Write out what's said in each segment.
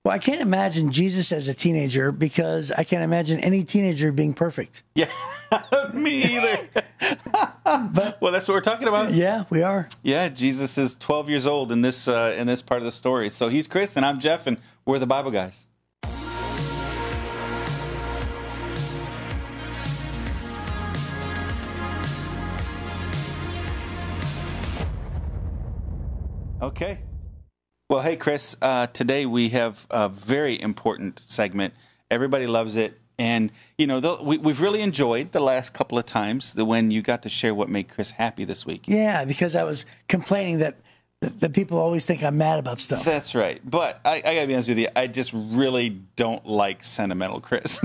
Well, I can't imagine Jesus as a teenager because I can't imagine any teenager being perfect. Yeah, me either. Well, that's what we're talking about. Yeah, we are. Yeah, Jesus is 12 years old in this part of the story. So he's Chris, and I'm Jeff, and we're the Bible guys. Okay. Well, hey, Chris, today we have a very important segment. Everybody loves it. And, you know, we've really enjoyed the last couple of times when you got to share what made Chris happy this week. Yeah, because I was complaining that people always think I'm mad about stuff. That's right. But I got to be honest with you, I just really don't like sentimental Chris.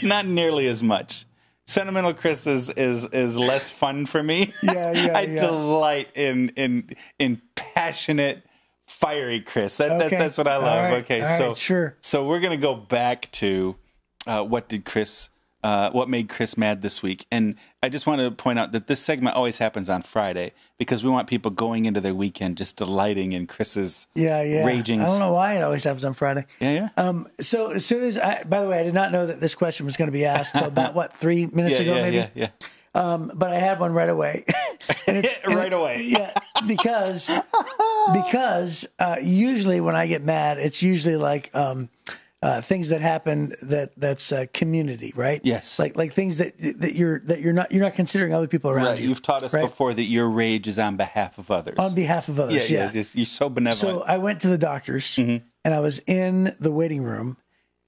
Not nearly as much. Sentimental Chris is less fun for me. I delight in passionate, fiery Chris. That's what I love. All right. Okay, All so right, sure. So we're gonna go back to what made Chris mad this week, and I just want to point out that this segment always happens on Friday because we want people going into their weekend just delighting in Chris's raging. I don't know why it always happens on Friday. Yeah. So as soon as by the way, I did not know that this question was going to be asked till about 3 minutes ago, maybe. Yeah. But I had one right away. Right away. Yeah, because usually when I get mad, it's usually like things that happen that's community, right? Yes. Like things that you're not considering other people around you. You've taught us before that your rage is on behalf of others. On behalf of others. Yeah. You're so benevolent. So I went to the doctor's and I was in the waiting room,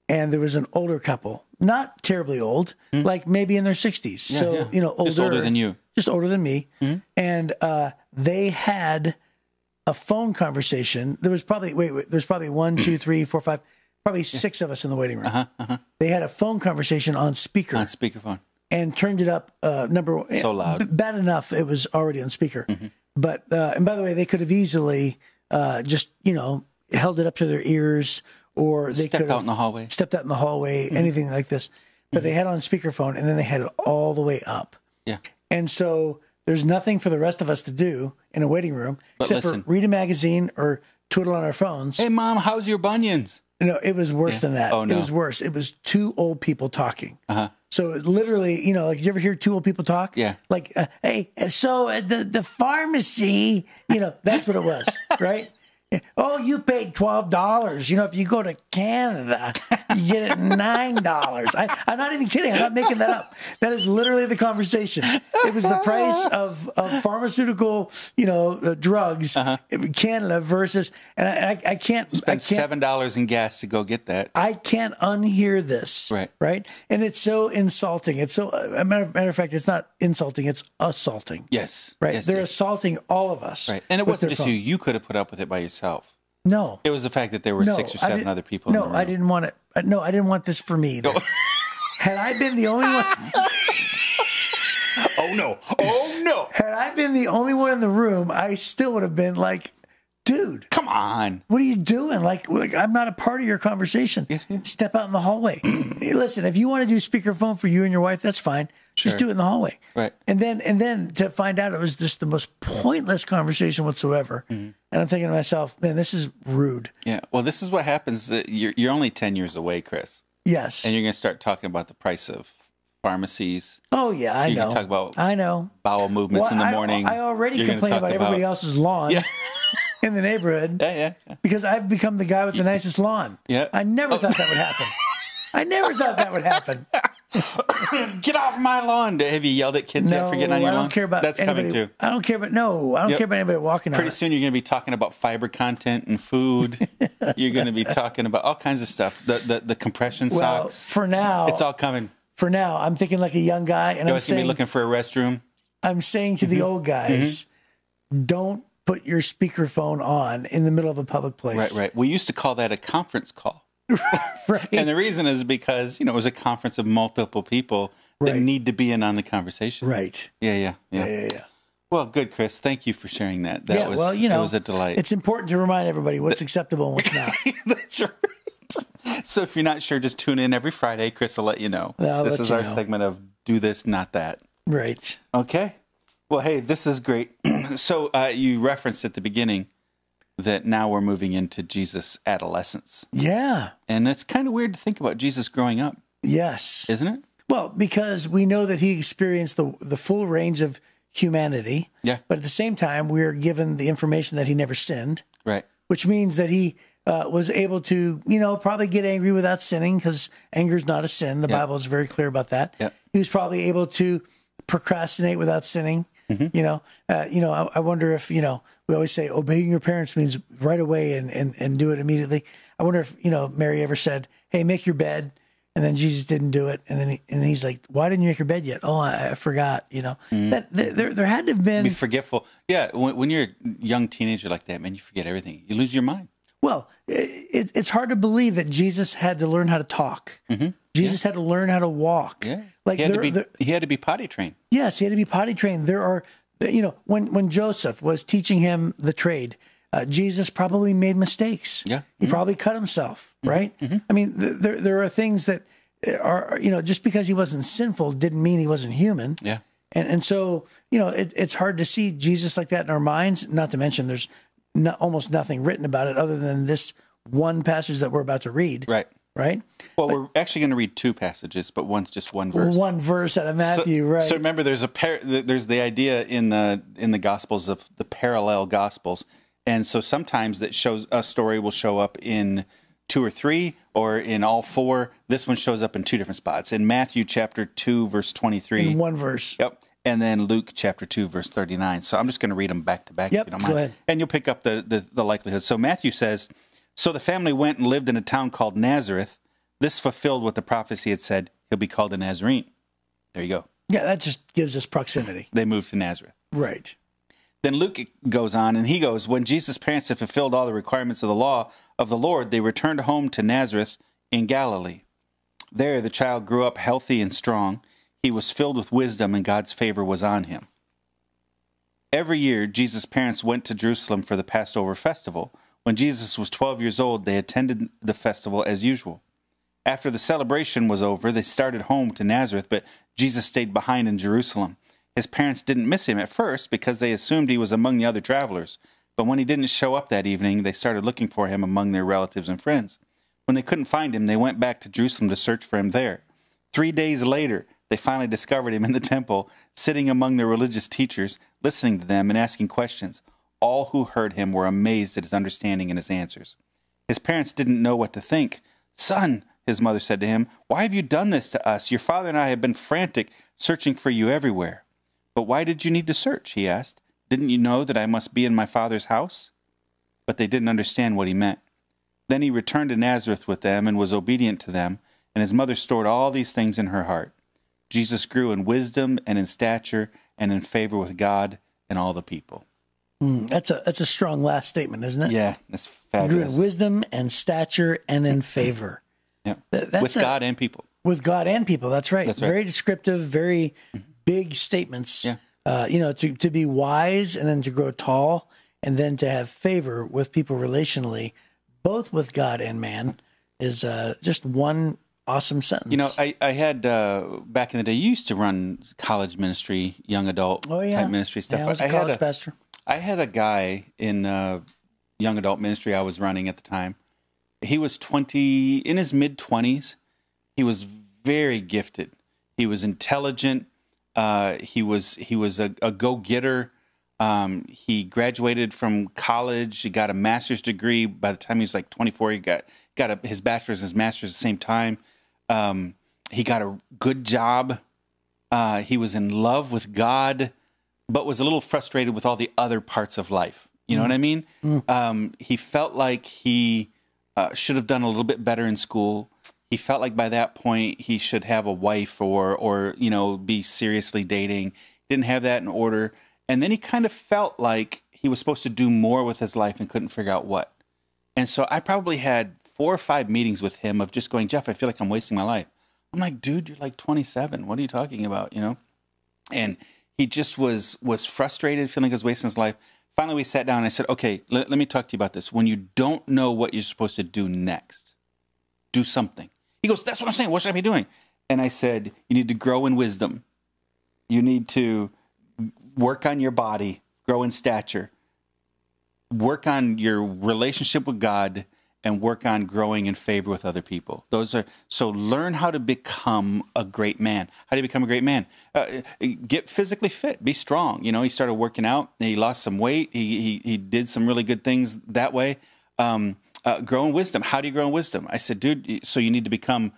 and there was an older couple, not terribly old, like maybe in their 60s. Older, just older than you, just older than me, and they had a phone conversation. There was probably there's probably 1, 2, 3, 4, 5. Probably 6 of us in the waiting room. They had a phone conversation on speaker. On speakerphone. And turned it up, so loud. Bad enough it was already on speaker. But, and by the way, they could have easily just, held it up to their ears, or they stepped out in the hallway, anything like this. But they had it on speakerphone, and then they had it all the way up. Yeah. And so there's nothing for the rest of us to do in a waiting room except for read a magazine or twiddle on our phones. Hey, Mom, how's your bunions? No, it was worse than that. Oh, no. It was worse. It was 2 old people talking. So it was literally, like, you ever hear 2 old people talk? Yeah. Like, hey, so the pharmacy, that's what it was, right? Oh, you paid $12. If you go to Canada, you get it $9. I'm not even kidding. I'm not making that up. That is literally the conversation. It was the price of pharmaceutical, drugs in Canada versus, and I can't spend $7 in gas to go get that. I can't unhear this. Right. And it's so insulting. It's so, matter of fact, it's not insulting. It's assaulting. Yes. Right. Yes, They're assaulting all of us. Right. And it wasn't just you. You could have put up with it by yourself. No. It was the fact that there were 6 or 7 other people in the room. I didn't want it. No, I didn't want this for me either. Had I been the only one... Oh, no. Had I been the only one in the room, I still would have been like, dude. Come on. What are you doing? Like I'm not a part of your conversation. Step out in the hallway. Hey, listen, if you want to do speakerphone for you and your wife, that's fine. Sure. Just do it in the hallway. Right. And then to find out it was just the most pointless conversation whatsoever. And I'm thinking to myself, man, this is rude. Yeah. Well, this is what happens. You're only 10 years away, Chris. Yes. And you're going to start talking about the price of pharmacies. Oh, yeah, I know. You're going to talk about bowel movements in the morning. I already complain about everybody else's lawn in the neighborhood. Yeah. Because I've become the guy with the nicest lawn. Yeah. I never thought that would happen. I never thought that would happen. Get off my lawn. Have you yelled at kids yet for getting on your lawn? I don't care about That's anybody. Coming too. I don't care about care about anybody walking on Pretty soon you're going to be talking about fiber content and food. You're going to be talking about all kinds of stuff. The compression socks. For now. It's all coming. For now, I'm thinking like a young guy. And I'm saying, be looking for a restroom. I'm saying to the old guys, don't put your speakerphone on in the middle of a public place. Right. We used to call that a conference call. Right. And the reason is because, it was a conference of multiple people that need to be in on the conversation. Right. Yeah. Well, good, Chris. Thank you for sharing that. That was a delight. It's important to remind everybody what's acceptable and what's not. That's right. So if you're not sure, just tune in every Friday. Chris will let you know. This is our segment of Do This, Not That. Right. Okay. Well, hey, this is great. So you referenced at the beginning that now we're moving into Jesus' adolescence. Yeah. And it's kind of weird to think about Jesus growing up, Yes. isn't it? Well, because we know that he experienced the full range of humanity. Yeah. But at the same time, we're given the information that he never sinned, Right. which means that he was able to, probably get angry without sinning, because anger is not a sin. The Bible is very clear about that. Yeah. He was probably able to procrastinate without sinning. I wonder if, we always say obeying your parents means right away and do it immediately. I wonder if, Mary ever said, hey, make your bed. And then Jesus didn't do it. And then he's like, why didn't you make your bed yet? Oh, I forgot, that there had to have been. Be forgetful. Yeah. When you're a young teenager like that, man, you forget everything. You lose your mind. Well, it's hard to believe that Jesus had to learn how to talk. Mm-hmm. Jesus had to learn how to walk. Yeah. Like he had to be potty trained. Yes, he had to be potty trained. There are, when Joseph was teaching him the trade, Jesus probably made mistakes. Yeah. He probably cut himself, right? Mm-hmm. I mean, there are things that are, just because he wasn't sinful didn't mean he wasn't human. Yeah. And so, it's hard to see Jesus like that in our minds, not to mention there's almost nothing written about it other than this one passage that we're about to read. Right. Right? Well, we're actually going to read two passages, but one's just one verse. One verse out of Matthew, right? So remember, there's the idea in the Gospels of the parallel Gospels, and so sometimes that shows a story will show up in 2 or 3 or in all 4. This one shows up in 2 different spots. In Matthew chapter 2, verse 23. In one verse. Yep. And then Luke chapter 2, verse 39. So I'm just going to read them back to back, yep, if you don't mind. go ahead. And you'll pick up the likelihood. So Matthew says, so the family went and lived in a town called Nazareth. This fulfilled what the prophecy had said. He'll be called a Nazarene. There you go. Yeah, that just gives us proximity. They moved to Nazareth. Right. Then Luke goes on, and he goes, when Jesus' parents had fulfilled all the requirements of the law of the Lord, they returned home to Nazareth in Galilee. There the child grew up healthy and strong. He was filled with wisdom, and God's favor was on him. Every year, Jesus' parents went to Jerusalem for the Passover festival. When Jesus was 12 years old, they attended the festival as usual. After the celebration was over, they started home to Nazareth, but Jesus stayed behind in Jerusalem. His parents didn't miss him at first because they assumed he was among the other travelers. But when he didn't show up that evening, they started looking for him among their relatives and friends. When they couldn't find him, they went back to Jerusalem to search for him there. 3 days later, they finally discovered him in the temple, sitting among the religious teachers, listening to them and asking questions. All who heard him were amazed at his understanding and his answers. His parents didn't know what to think. Son, his mother said to him, why have you done this to us? Your father and I have been frantic, searching for you everywhere. But why did you need to search? He asked. Didn't you know that I must be in my father's house? But they didn't understand what he meant. Then he returned to Nazareth with them and was obedient to them, and his mother stored all these things in her heart. Jesus grew in wisdom and in stature and in favor with God and all the people. That's a strong last statement, isn't it? Yeah, that's He fabulous. grew in wisdom and stature and in favor. Yeah. That's With God and people. With God and people, that's right. That's right. Very descriptive, very big statements. Yeah. To be wise and then to grow tall and then to have favor with people relationally, both with God and man, is just one awesome sentence. You know, I had, back in the day, you used to run college ministry, young adult type ministry stuff. Yeah, I was a college pastor. I had a guy in young adult ministry I was running at the time. He was in his mid-20s. He was very gifted. He was intelligent. He was a go-getter. He graduated from college. He got a master's degree. By the time he was like 24, he got his bachelor's and his master's at the same time. He got a good job. He was in love with God, but was a little frustrated with all the other parts of life. You know what I mean? He felt like he should have done a little bit better in school. He felt like by that point he should have a wife or be seriously dating. Didn't have that in order. And then he kind of felt like he was supposed to do more with his life and couldn't figure out what. And so I probably had 4 or 5 meetings with him of just going, Jeff, I feel like I'm wasting my life. I'm like, dude, you're like 27. What are you talking about? And he just was frustrated, feeling like he was wasting his life. Finally, we sat down and I said, okay, let me talk to you about this. When you don't know what you're supposed to do next, do something. He goes, that's what I'm saying. What should I be doing? And I said, you need to grow in wisdom. You need to work on your body, grow in stature. work on your relationship with God and work on growing in favor with other people. So learn how to become a great man. How do you become a great man? Get physically fit, be strong. He started working out, he lost some weight. He did some really good things that way. Grow in wisdom. How do you grow in wisdom? I said, dude, so you need to become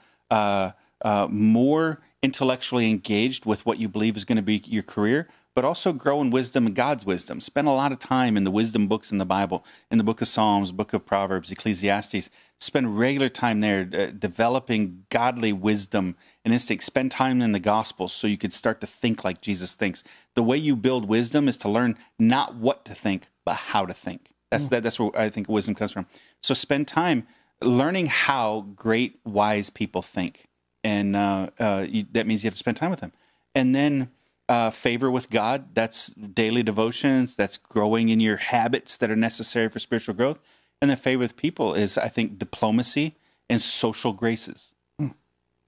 more intellectually engaged with what you believe is going to be your career, but also grow in wisdom and God's wisdom. Spend a lot of time in the wisdom books in the Bible, in the book of Psalms, book of Proverbs, Ecclesiastes. Spend regular time there developing godly wisdom and instinct. Spend time in the Gospels so you could start to think like Jesus thinks. The way you build wisdom is to learn not what to think, but how to think. That's where I think wisdom comes from. So spend time learning how great, wise people think. And that means you have to spend time with them. And then favor with God, that's daily devotions, that's growing in your habits that are necessary for spiritual growth. And then favor with people is, I think, diplomacy and social graces.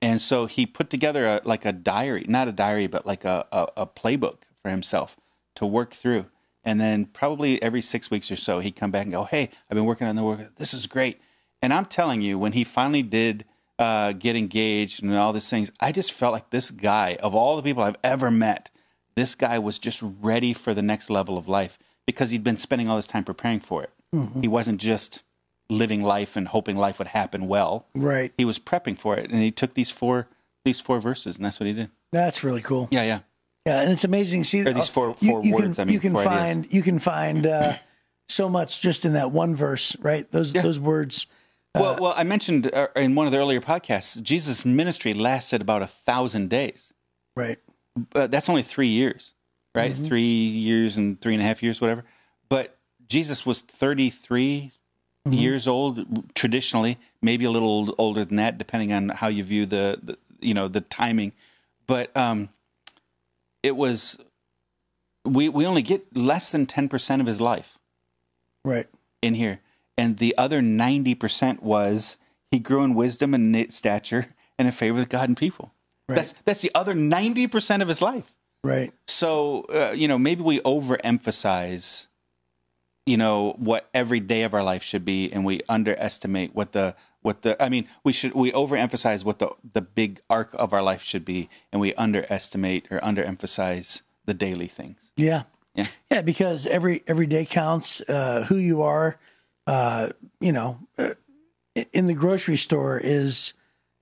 And so he put together a diary, not a diary, but like a playbook for himself to work through. And then probably every 6 weeks or so, he'd come back and go, hey, I've been working on the work. This is great. And I'm telling you, when he finally did get engaged and all these things, I just felt like this guy, of all the people I've ever met, this guy was just ready for the next level of life because he'd been spending all this time preparing for it. Mm-hmm. He wasn't just living life and hoping life would happen well. Right. He was prepping for it, and he took these four verses, and that's what he did. That's really cool. Yeah. Yeah, and it's amazing. See, or these four words. You can find so much just in that one verse, right? Those words. Well, I mentioned in one of the earlier podcasts, Jesus' ministry lasted about 1,000 days. Right. That's only 3 years, right? Mm-hmm. 3 years and 3.5 years, whatever. But Jesus was 33 years old traditionally, maybe a little older than that, depending on how you view the timing. But it was we only get less than 10% of his life, right, in here, and the other 90% was he grew in wisdom and stature and in favor with God and people. Right. That's the other 90% of his life. Right. So maybe we overemphasize what every day of our life should be, and we underestimate we overemphasize what the big arc of our life should be, and we underestimate or underemphasize the daily things. Yeah, because every day counts. Who you are, in the grocery store is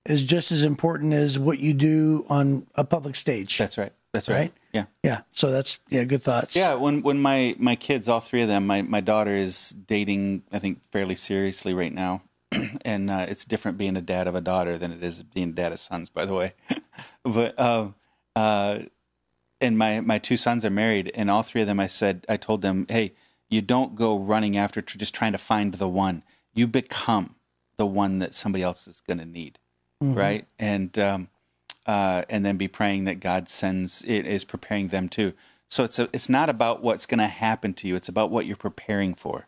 just as important as what you do on a public stage. That's right. Right. Yeah. So that's good thoughts. Yeah. When my kids, all three of them, my daughter is dating, I think, fairly seriously right now, and it's different being a dad of a daughter than it is being a dad of sons, by the way. But and my two sons are married, and all three of them, I told them, hey, you don't go running after just trying to find the one. You become the one that somebody else is going to need, right? And then be praying that God is preparing them too. So it's not about what's going to happen to you. It's about what you're preparing for.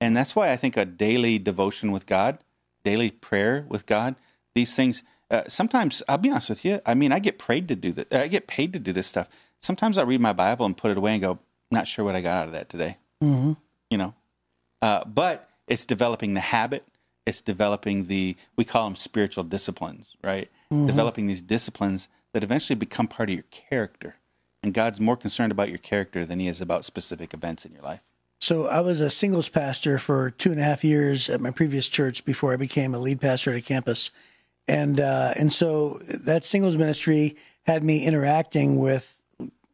And that's why I think a daily devotion with God, daily prayer with God, these things, sometimes, I'll be honest with you, I get paid to do that. I get paid to do this stuff. Sometimes I read my Bible and put it away and go, not sure what I got out of that today. Mm-hmm. But it's developing the habit. It's developing we call them spiritual disciplines, right? Mm-hmm. Developing these disciplines that eventually become part of your character. And God's more concerned about your character than he is about specific events in your life. So I was a singles pastor for 2.5 years at my previous church before I became a lead pastor at a campus. And so that singles ministry had me interacting with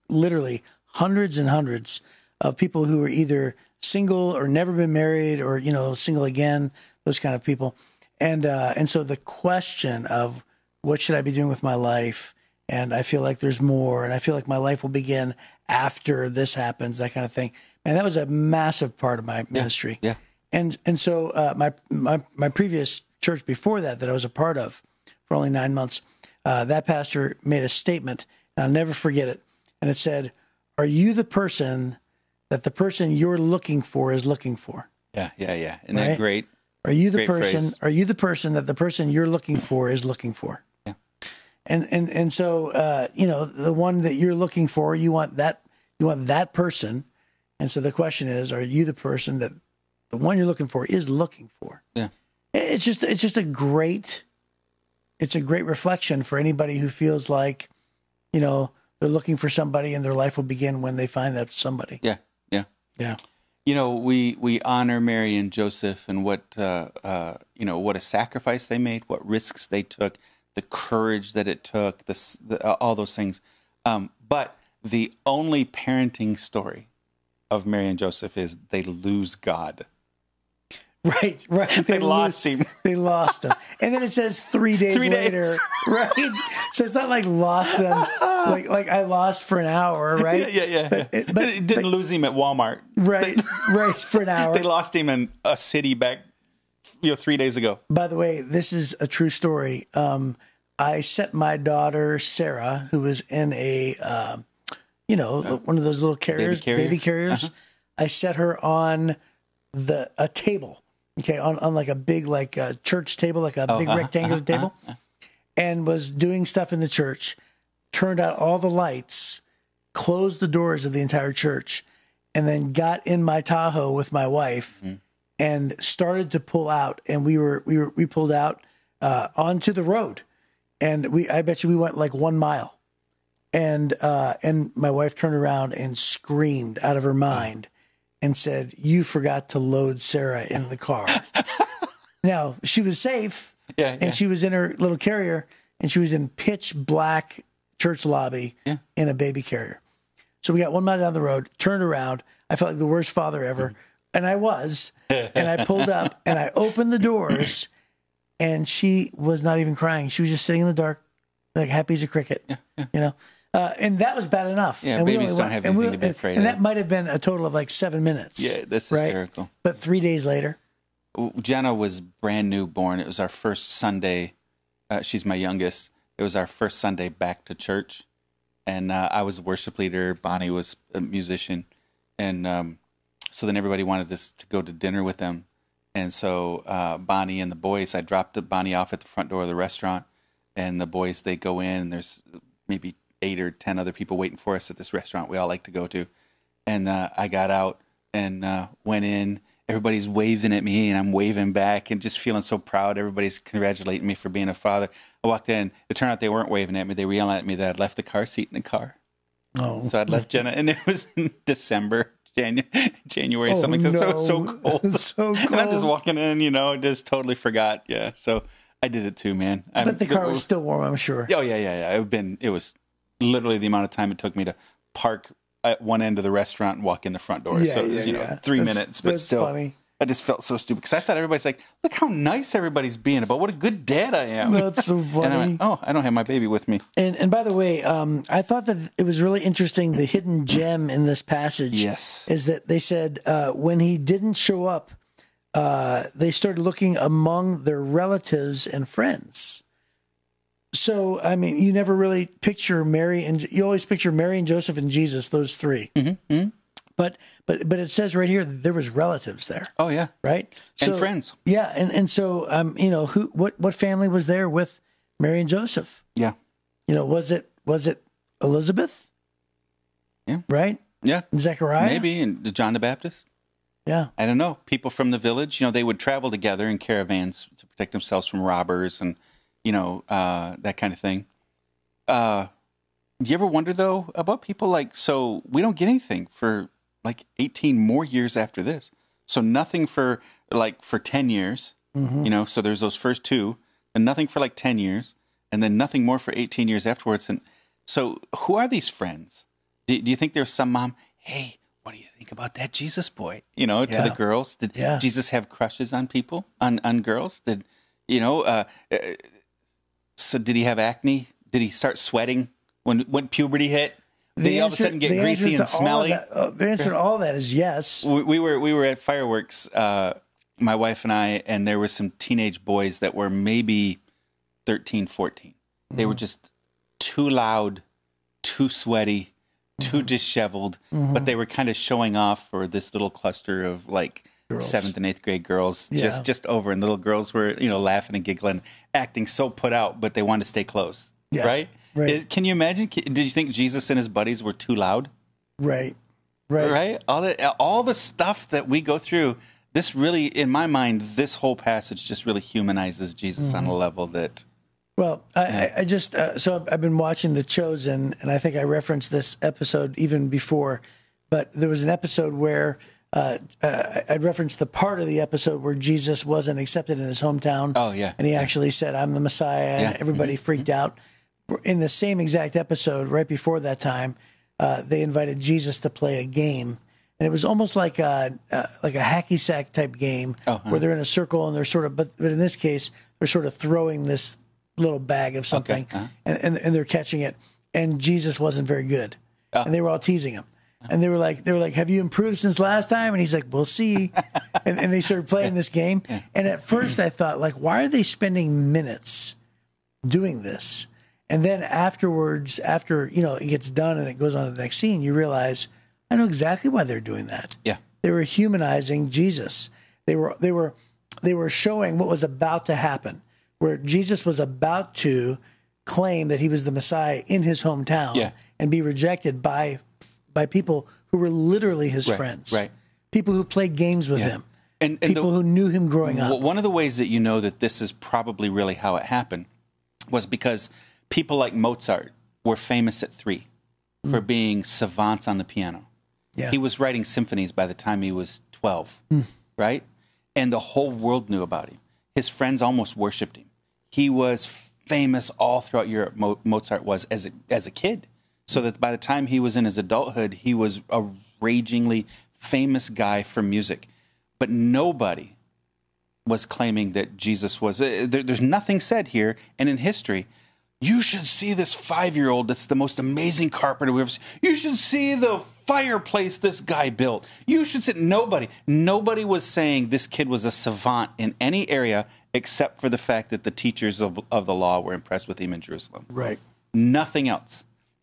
literally hundreds and hundreds of people who were either single or never been married or, single again, those kind of people. And so the question of what should I be doing with my life? And I feel like there's more, and I feel like my life will begin after this happens, that kind of thing. And that was a massive part of my ministry. Yeah. And so my previous church before that I was a part of for only 9 months, that pastor made a statement, and I'll never forget it. And it said, "Are you the person that the person you're looking for is looking for?" Yeah. Isn't that great? Are you the person? Phrase. Are you the person that the person you're looking for is looking for? Yeah. And so the one that you're looking for, you want that person. And so the question is, are you the person that the one you're looking for is looking for. Yeah. It's just a great reflection for anybody who feels like, they're looking for somebody and their life will begin when they find that somebody. Yeah. Yeah. Yeah. We honor Mary and Joseph and what a sacrifice they made, what risks they took, the courage that it took, all those things. But the only parenting story of Mary and Joseph is they lose God. Right. They lost him. They lost him. And then it says 3 days later, right? So it's not like lost them, like I lost for an hour, right? Yeah. But it didn't lose him at Walmart. Right, for an hour. They lost him in a city back, 3 days ago. By the way, this is a true story. I set my daughter, Sarah, who was in a, one of those little carriers, baby carriers. Uh-huh. I set her on a table. Okay, on like a big church table, like a big rectangular table, and was doing stuff in the church, turned out all the lights, closed the doors of the entire church, and then got in my Tahoe with my wife and started to pull out. And we pulled out onto the road, and I bet you we went like 1 mile, and my wife turned around and screamed out of her mind. And said, "You forgot to load Sarah in the car." Now, she was safe, and she was in her little carrier, and she was in pitch black church lobby in a baby carrier. So we got 1 mile down the road, turned around. I felt like the worst father ever, and I was. And I pulled up, and I opened the doors, and she was not even crying. She was just sitting in the dark, like happy as a cricket, and that was bad enough. Yeah, and babies don't have anything to be afraid of. And that might have been a total of like 7 minutes. Yeah, that's hysterical. But 3 days later. Jenna was brand new born. It was our first Sunday. She's my youngest. It was our first Sunday back to church. And I was a worship leader. Bonnie was a musician. And so then everybody wanted us to go to dinner with them. And so Bonnie and the boys, I dropped Bonnie off at the front door of the restaurant. And the boys, they go in. And there's maybe 8 or 10 other people waiting for us at this restaurant we all like to go to. And I got out and went in. Everybody's waving at me, and I'm waving back and just feeling so proud. Everybody's congratulating me for being a father. I walked in. It turned out they weren't waving at me. They were yelling at me that I'd left the car seat in the car. Oh. So I'd left Jenna, and it was in December, January, something. No. So cold. So cold. And I'm just walking in, just totally forgot. Yeah, so I did it too, man. But the car was still warm, I'm sure. Oh, yeah. It was literally the amount of time it took me to park at one end of the restaurant and walk in the front door. So it was, 3 minutes, but that's still, funny. I just felt so stupid because I thought everybody's like, look how nice everybody's being about what a good dad I am. That's so funny. And I went, I don't have my baby with me. And by the way, I thought that it was really interesting. The hidden gem in this passage is that they said when he didn't show up, they started looking among their relatives and friends. So, I mean, you never really picture you always picture Mary and Joseph and Jesus, those three. Mm-hmm, mm-hmm. But it says right here that there was relatives there. Oh yeah, right, and friends. Yeah, and so what family was there with Mary and Joseph? Yeah, was it Elizabeth? Yeah, right. Yeah, and Zechariah, maybe, and John the Baptist. Yeah, I don't know. People from the village, they would travel together in caravans to protect themselves from robbers and that kind of thing. Do you ever wonder though about people so we don't get anything for 18 more years after this. So nothing for 10 years, mm-hmm. So there's those first 2 and nothing for 10 years and then nothing more for 18 years afterwards. And so who are these friends? Do you think there's some mom, hey, what do you think about that Jesus boy? To the girls. Did Jesus have crushes on people, on girls? Did, so did he have acne? Did he start sweating when puberty hit? Did he all of a sudden get greasy and smelly? The answer to all that is yes. We were at fireworks, my wife and I, and there were some teenage boys that were maybe 13, 14. They were just too loud, too sweaty, too disheveled, but they were kind of showing off for this little cluster of girls. 7th and 8th grade girls just over, and little girls were laughing and giggling, acting so put out, but they wanted to stay close, right? Right. Can you imagine? Did you think Jesus and his buddies were too loud? Right. All the stuff that we go through this really, in my mind, this whole passage just really humanizes Jesus on a level that. Well, I just, so I've been watching The Chosen, and I think I referenced this episode even before, but there was an episode where I referenced the part of the episode where Jesus wasn't accepted in his hometown. Oh, yeah. And he actually said, I'm the Messiah, and everybody freaked out. In the same exact episode, right before that time, they invited Jesus to play a game. And it was almost like a hacky sack type game where they're in a circle and they're sort of, but in this case, they're sort of throwing this little bag of something and they're catching it. And Jesus wasn't very good. And they were all teasing him. And they were like, have you improved since last time? And he's like, we'll see. and they started playing this game. And at first I thought, like, why are they spending minutes doing this? And then afterwards, after, it gets done and it goes on to the next scene, you realize, I know exactly why they're doing that. Yeah. They were humanizing Jesus. They were showing what was about to happen, where Jesus was about to claim that he was the Messiah in his hometown and be rejected by people who were literally his friends. Right. People who played games with him. And people who knew him growing up. One of the ways that you know that this is probably really how it happened was because people like Mozart were famous at 3 for being savants on the piano. Yeah. He was writing symphonies by the time he was 12, right? And the whole world knew about him. His friends almost worshipped him. He was famous all throughout Europe, Mozart was, as a kid. So that by the time he was in his adulthood, he was a ragingly famous guy for music. But nobody was claiming that Jesus was... There's nothing said here, and in history... You should see this 5-year-old that's the most amazing carpenter we've ever seen. You should see the fireplace this guy built. You should see... Nobody was saying this kid was a savant in any area except for the fact that the teachers of the law were impressed with him in Jerusalem. Right. Nothing else.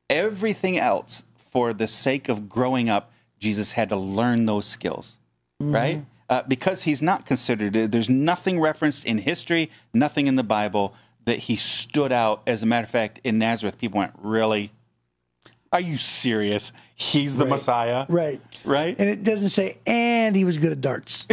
Everything else, for the sake of growing up, Jesus had to learn those skills, right? Because he's not considered... There's nothing referenced in history, nothing in the Bible... that he stood out. As a matter of fact, in Nazareth, people went, really? Are you serious? He's the Messiah? Right. Right? And it doesn't say, and he was good at darts.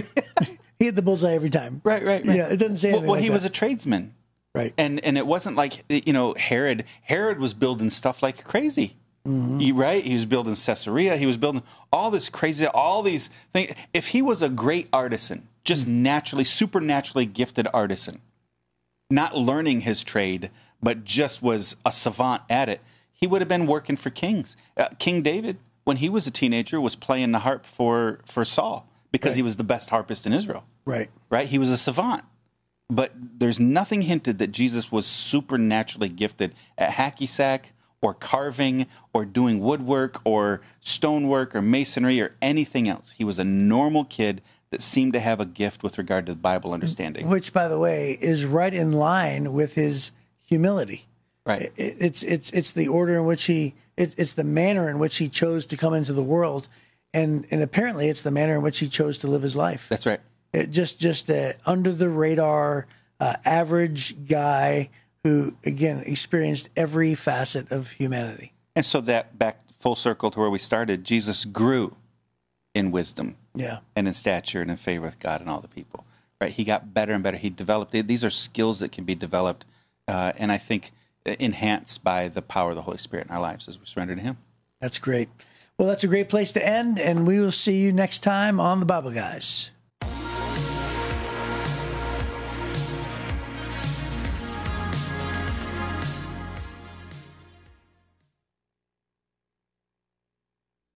He hit the bullseye every time. Right. Yeah, it doesn't say anything Well, he was a tradesman. Right. And it wasn't like, Herod. Herod was building stuff like crazy. Right? He was building Caesarea. He was building all this crazy, all these things. If he was a great artisan, just naturally, supernaturally gifted artisan, not learning his trade, but just was a savant at it, he would have been working for kings. King David, when he was a teenager, was playing the harp for Saul because he was the best harpist in Israel. Right. He was a savant. But there's nothing hinted that Jesus was supernaturally gifted at hacky sack or carving or doing woodwork or stonework or masonry or anything else. He was a normal kid that seemed to have a gift with regard to the Bible understanding. Which, by the way, is right in line with his humility. Right. It's the order in which it's the manner in which he chose to come into the world, and apparently it's the manner in which he chose to live his life. That's right. Just under the radar, average guy who, again, experienced every facet of humanity. And so that, back full circle to where we started, Jesus grew in wisdom, and in stature, and in favor with God and all the people. Right? He got better and better. He developed. These are skills that can be developed, and I think enhanced by the power of the Holy Spirit in our lives as we surrender to Him. That's great. Well, that's a great place to end, and we will see you next time on the Bible Guys.